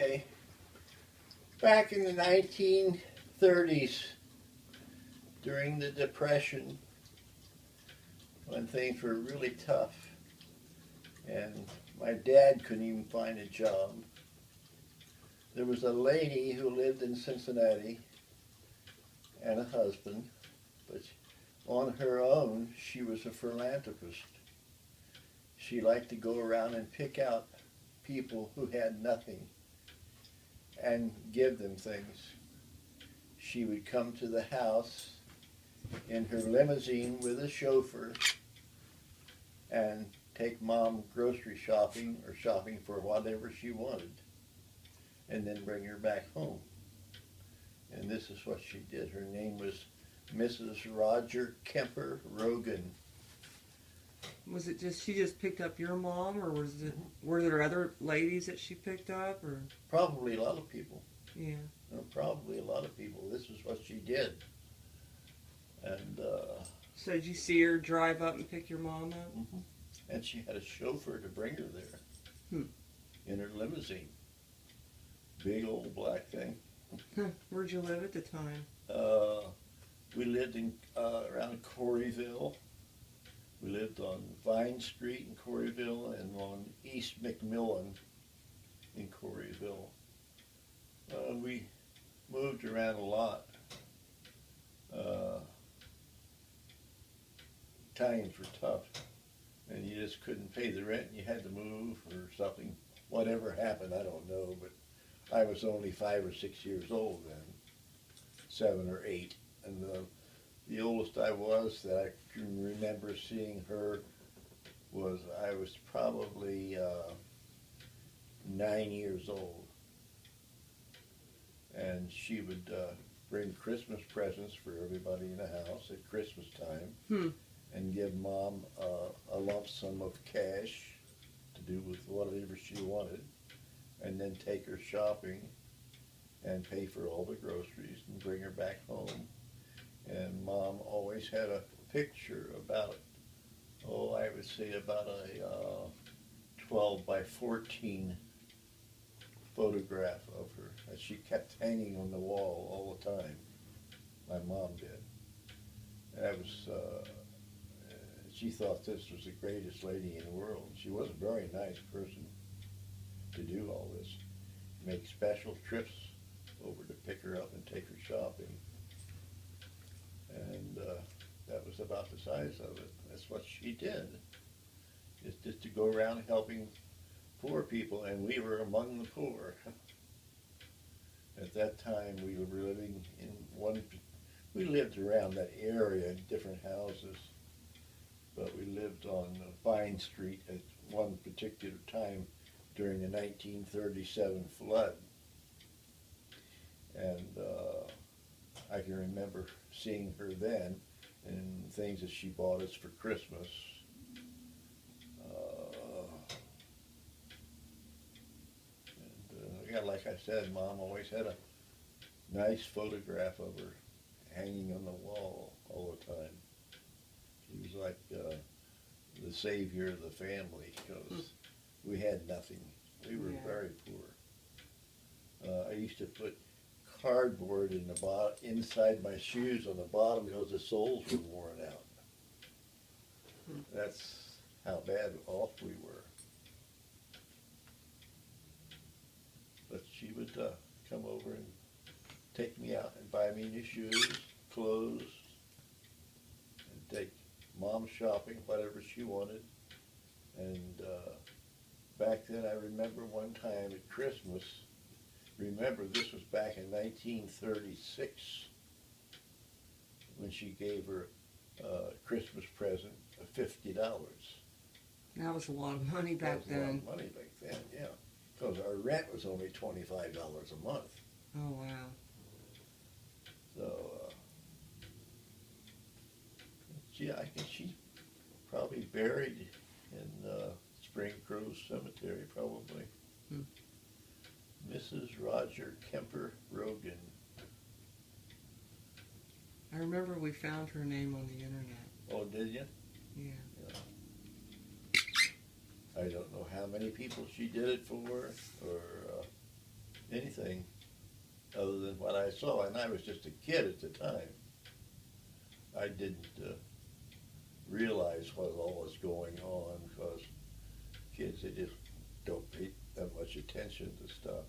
Okay. Back in the 1930s, during the Depression, when things were really tough, and my dad couldn't even find a job, there was a lady who lived in Cincinnati and a husband, but on her own, she was a philanthropist. She liked to go around and pick out people who had nothing and give them things. She would come to the house in her limousine with a chauffeur and take Mom grocery shopping or shopping for whatever she wanted, and then bring her back home. And this is what she did. Her name was Mrs. Roger Kemper Rogan. Was it just she just picked up your mom, or were there other ladies that she picked up, or? Probably a lot of people. Yeah. Probably a lot of people. This is what she did. And so did you see her drive up and pick your mom up? Mm-hmm. And she had a chauffeur to bring her there in her limousine. Big old black thing. Where'd you live at the time? We lived in around Corryville. We lived on Vine Street in Corryville and on East McMillan in Corryville. We moved around a lot. Times were tough, and you just couldn't pay the rent, and you had to move or something. Whatever happened, I don't know, but I was only 5 or 6 years old then, 7 or 8, and the oldest I was that I can remember seeing her was I was probably 9 years old, and she would bring Christmas presents for everybody in the house at Christmas time, and give Mom a lump sum of cash to do with whatever she wanted, and then take her shopping and pay for all the groceries and bring her back home. And Mom always had a picture about, I would say about a 12 by 14 photograph of her that she kept hanging on the wall all the time. My mom did. And that was, she thought this was the greatest lady in the world. She was a very nice person to do all this. Make special trips over to pick her up and take her shopping. And that was about the size of it. That's what she did. Just to go around helping poor people, and we were among the poor. At that time, we were living in we lived around that area in different houses, but we lived on Vine Street at one particular time during the 1937 flood. And I can remember seeing her then and things that she bought us for Christmas. Like I said, Mom always had a nice photograph of her hanging on the wall all the time. She was like the savior of the family because we had nothing. We were very poor. I used to put cardboard in the inside my shoes on the bottom because the soles were worn out. That's how bad off we were. But she would come over and take me out and buy me new shoes, clothes, and take Mom shopping, whatever she wanted. And back then I remember one time at Christmas, remember this was back in 1936, when she gave her a Christmas present of $50. That was a lot of money back then. That was a lot of money back then, yeah. Because our rent was only $25 a month. Oh, wow. So, yeah, I think she's probably buried in Spring Grove Cemetery, probably. Mrs. Roger Kemper Rogan. I remember we found her name on the internet. Oh, did you? Yeah. I don't know how many people she did it for, or anything other than what I saw, and I was just a kid at the time. I didn't realize what all was going on because kids, they just don't pay that much attention to stuff.